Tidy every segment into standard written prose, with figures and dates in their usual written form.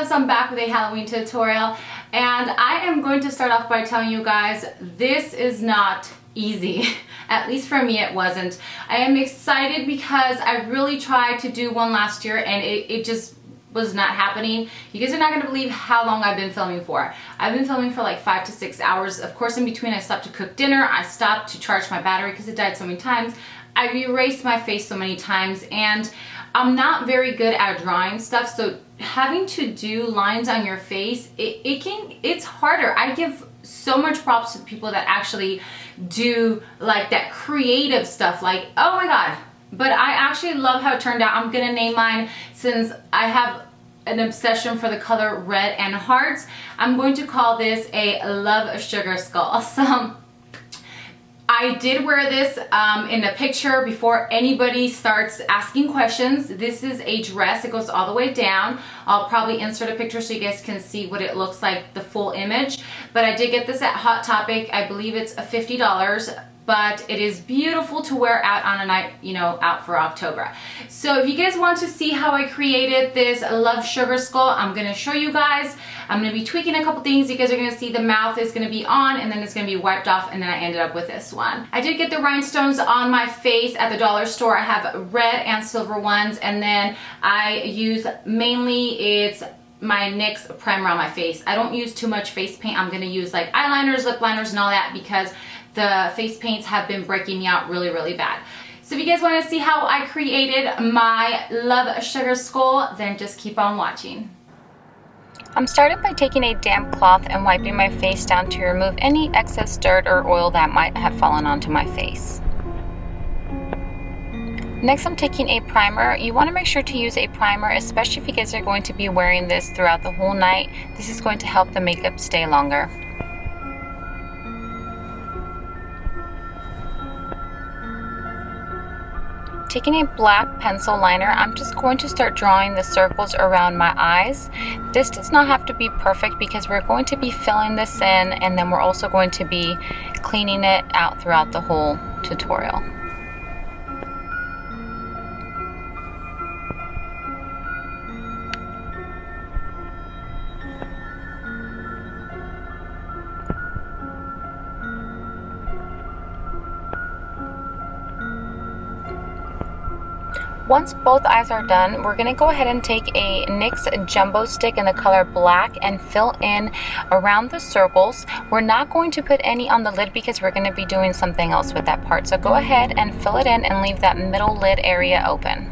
loves, I'm back with a Halloween tutorial, and I am going to start off by telling you guys this is not easy. At least for me it wasn't. I am excited because I really tried to do one last year and it just was not happening. You guys are not going to believe how long I've been filming for. I've been filming for like 5 to 6 hours. Of course, in between I stopped to cook dinner, I stopped to charge my battery because it died so many times. I've erased my face so many times, and I'm not very good at drawing stuff, so having to do lines on your face, it's harder. I give so much props to the people that actually do like that creative stuff, like, oh my god. But I actually love how it turned out. I'm gonna name mine, since I have an obsession for the color red and hearts, I'm going to call this a Love Sugar Skull. So I did wear this in a picture before anybody starts asking questions. This is a dress. It goes all the way down. I'll probably insert a picture so you guys can see what it looks like, the full image. But I did get this at Hot Topic. I believe it's $50. But it is beautiful to wear out on a night, you know, out for October. So if you guys want to see how I created this Love Sugar Skull, I'm going to show you guys. I'm going to be tweaking a couple things. You guys are going to see the mouth is going to be on, and then it's going to be wiped off, and then I ended up with this one. I did get the rhinestones on my face at the dollar store. I have red and silver ones, and then I use mainly it's my NYX primer on my face. I don't use too much face paint. I'm going to use like eyeliners, lip liners, and all that because the face paints have been breaking me out really, really bad. So if you guys want to see how I created my Love Sugar Skull, then just keep on watching. I'm starting by taking a damp cloth and wiping my face down to remove any excess dirt or oil that might have fallen onto my face. Next, I'm taking a primer. You want to make sure to use a primer, especially if you guys are going to be wearing this throughout the whole night. This is going to help the makeup stay longer. Taking a black pencil liner, I'm just going to start drawing the circles around my eyes. This does not have to be perfect because we're going to be filling this in, and then we're also going to be cleaning it out throughout the whole tutorial. Once both eyes are done, we're going to go ahead and take a NYX jumbo stick in the color black and fill in around the circles. We're not going to put any on the lid because we're going to be doing something else with that part. So go ahead and fill it in and leave that middle lid area open.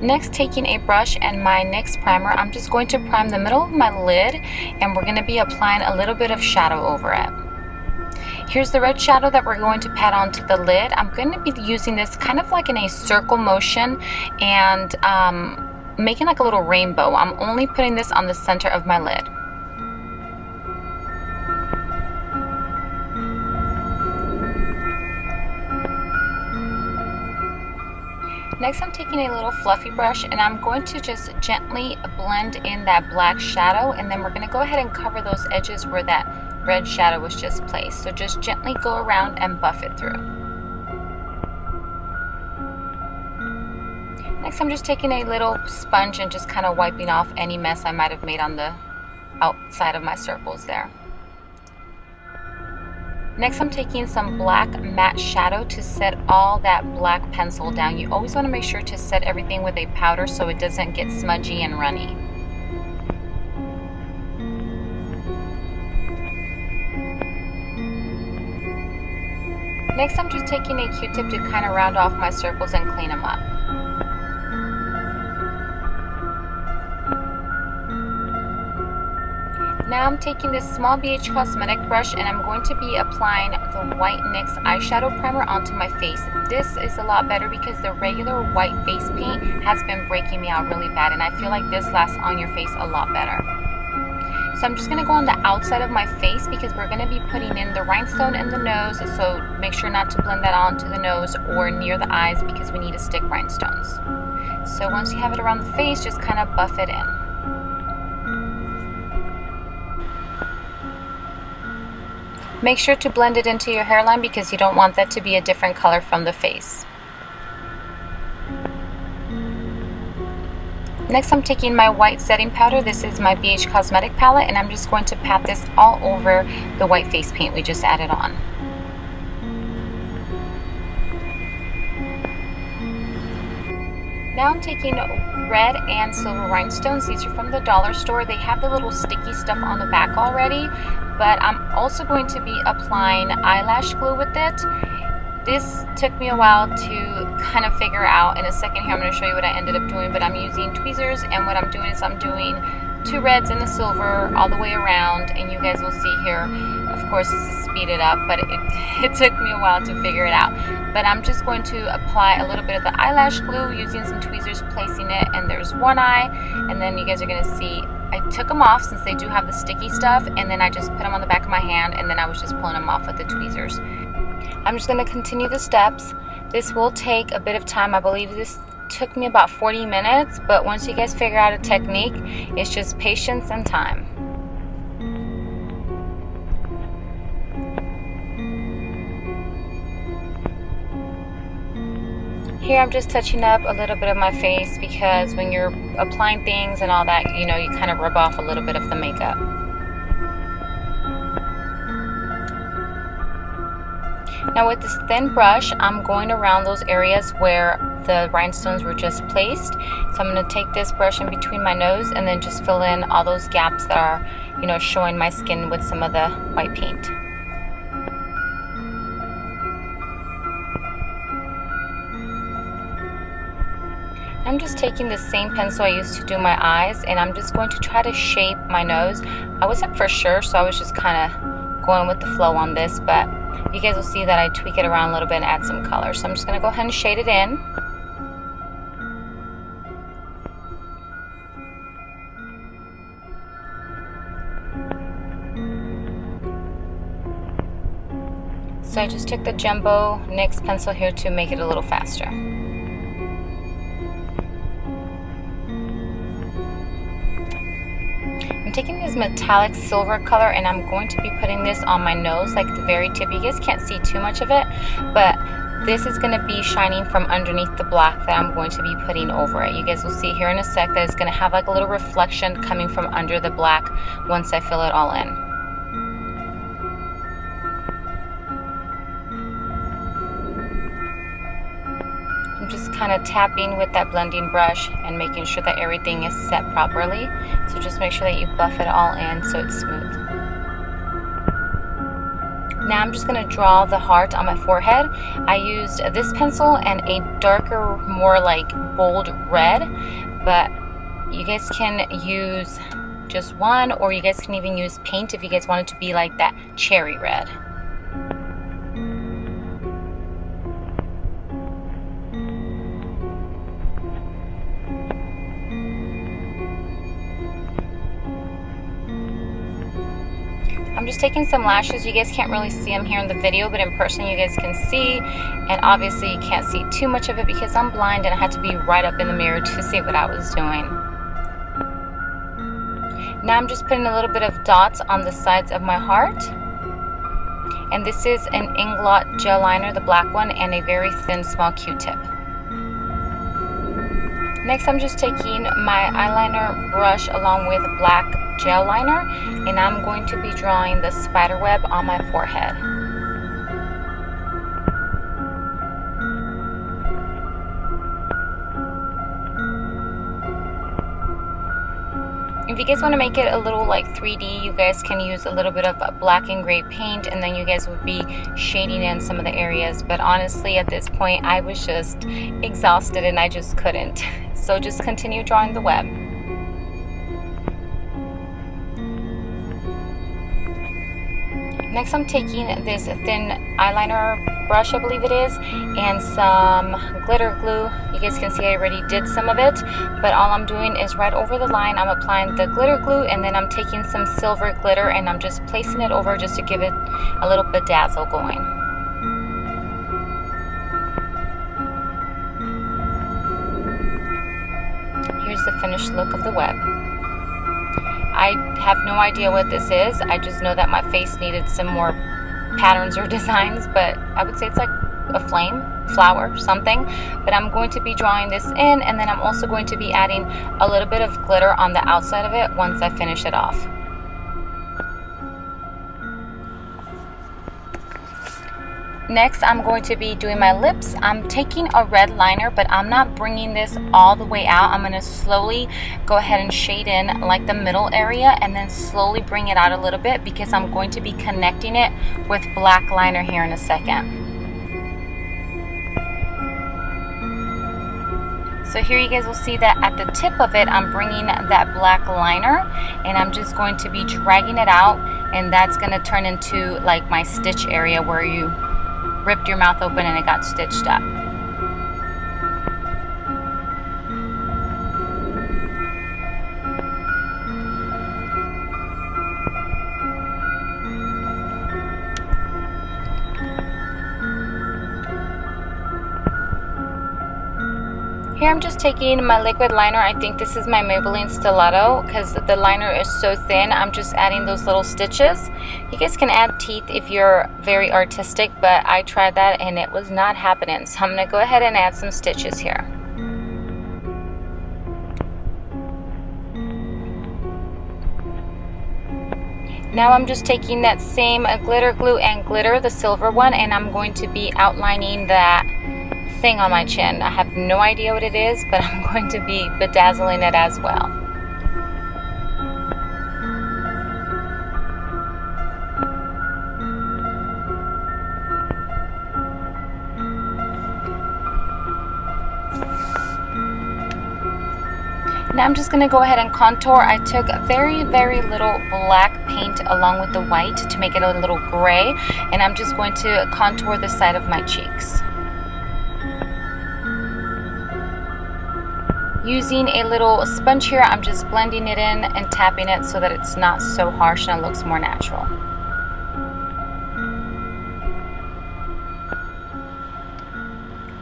Next, taking a brush and my NYX primer, I'm just going to prime the middle of my lid, and we're going to be applying a little bit of shadow over it. Here's the red shadow that we're going to pat onto the lid. I'm going to be using this kind of like in a circle motion and making like a little rainbow. I'm only putting this on the center of my lid. Next, I'm taking a little fluffy brush and I'm going to just gently blend in that black shadow, and then we're going to go ahead and cover those edges where that red shadow was just placed. So just gently go around and buff it through. Next, I'm just taking a little sponge and just kind of wiping off any mess I might have made on the outside of my circles there. Next, I'm taking some black matte shadow to set all that black pencil down. You always want to make sure to set everything with a powder so it doesn't get smudgy and runny. Next, I'm just taking a Q-tip to kind of round off my circles and clean them up. Now I'm taking this small BH Cosmetic brush and I'm going to be applying the white NYX eyeshadow primer onto my face. This is a lot better because the regular white face paint has been breaking me out really bad, and I feel like this lasts on your face a lot better. So I'm just going to go on the outside of my face because we're going to be putting in the rhinestone in the nose, so make sure not to blend that onto the nose or near the eyes because we need to stick rhinestones. So once you have it around the face, just kind of buff it in. Make sure to blend it into your hairline because you don't want that to be a different color from the face. Next, I'm taking my white setting powder. This is my BH Cosmetic palette, and I'm just going to pat this all over the white face paint we just added on. Now I'm taking red and silver rhinestones. These are from the dollar store. They have the little sticky stuff on the back already, but I'm also going to be applying eyelash glue with it. This took me a while to kind of figure out. In a second here I'm going to show you what I ended up doing, but I'm using tweezers, and what I'm doing is I'm doing 2 reds and a silver all the way around, and you guys will see here, of course this is speeded up, but it took me a while to figure it out. But I'm just going to apply a little bit of the eyelash glue using some tweezers, placing it, and there's one eye, and then you guys are going to see I took them off since they do have the sticky stuff, and then I just put them on the back of my hand, and then I was just pulling them off with the tweezers. I'm just going to continue the steps. This will take a bit of time. I believe this took me about 40 minutes, but once you guys figure out a technique, it's just patience and time. Here I'm just touching up a little bit of my face because when you're applying things and all that, you know, you kind of rub off a little bit of the makeup. Now with this thin brush, I'm going around those areas where the rhinestones were just placed. So I'm going to take this brush in between my nose and then just fill in all those gaps that are, you know, showing my skin with some of the white paint. I'm just taking the same pencil I used to do my eyes, and I'm just going to try to shape my nose. I wasn't for sure, so I was just kind of going with the flow on this, but you guys will see that I tweak it around a little bit and add some color. So I'm just going to go ahead and shade it in. So I just took the Jumbo NYX pencil here to make it a little faster. I'm taking this metallic silver color, and I'm going to be putting this on my nose, like the very tip. You guys can't see too much of it, but this is going to be shining from underneath the black that I'm going to be putting over it. You guys will see here in a sec that it's going to have like a little reflection coming from under the black once I fill it all in. Just kind of tapping with that blending brush and making sure that everything is set properly. So just make sure that you buff it all in so it's smooth. Now I'm just going to draw the heart on my forehead. I used this pencil and a darker, more like bold red, but you guys can use just one, or you guys can even use paint if you guys want it to be like that cherry red. I'm just taking some lashes. You guys can't really see them here in the video, but in person you guys can see. And obviously you can't see too much of it because I'm blind and I had to be right up in the mirror to see what I was doing. Now I'm just putting a little bit of dots on the sides of my heart. And this is an Inglot gel liner, the black one, and a very thin small Q-tip. Next I'm just taking my eyeliner brush along with black gel liner, and I'm going to be drawing the spider web on my forehead. If you guys want to make it a little like 3D, you guys can use a little bit of black and gray paint, and then you guys would be shading in some of the areas. But honestly, at this point, I was just exhausted and I just couldn't. So just continue drawing the web. Next, I'm taking this thin eyeliner brush, I believe it is, and some glitter glue. You guys can see I already did some of it, but all I'm doing is right over the line, I'm applying the glitter glue, and then I'm taking some silver glitter and I'm just placing it over just to give it a little bedazzle going. Here's the finished look of the web. I have no idea what this is. I just know that my face needed some more patterns or designs, but I would say it's like a flame, flower, something. But I'm going to be drawing this in, and then I'm also going to be adding a little bit of glitter on the outside of it once I finish it off. Next, I'm going to be doing my lips. I'm taking a red liner, but I'm not bringing this all the way out. I'm going to slowly go ahead and shade in like the middle area and then slowly bring it out a little bit because I'm going to be connecting it with black liner here in a second. So here you guys will see that at the tip of it, I'm bringing that black liner and I'm just going to be dragging it out, and that's going to turn into like my stitch area where you ripped your mouth open and it got stitched up. Here I'm just taking my liquid liner. I think this is my Maybelline Stiletto because the liner is so thin. I'm just adding those little stitches. You guys can add teeth if you're very artistic, but I tried that and it was not happening. So I'm going to go ahead and add some stitches here. Now I'm just taking that same glitter glue and glitter, the silver one, and I'm going to be outlining that thing on my chin. I have no idea what it is, but I'm going to be bedazzling it as well. Now I'm just going to go ahead and contour. I took very little black paint along with the white to make it a little gray, and I'm just going to contour the side of my cheeks. Using a little sponge here, I'm just blending it in and tapping it so that it's not so harsh and it looks more natural.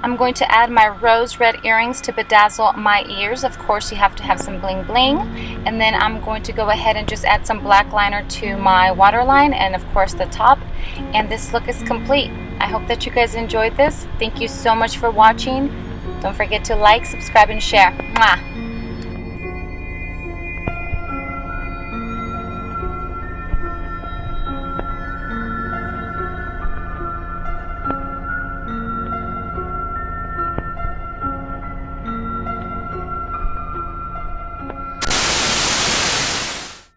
I'm going to add my rose red earrings to bedazzle my ears. Of course, you have to have some bling bling. And then I'm going to go ahead and just add some black liner to my waterline and of course the top. And this look is complete. I hope that you guys enjoyed this. Thank you so much for watching. Don't forget to like, subscribe, and share. Mwah!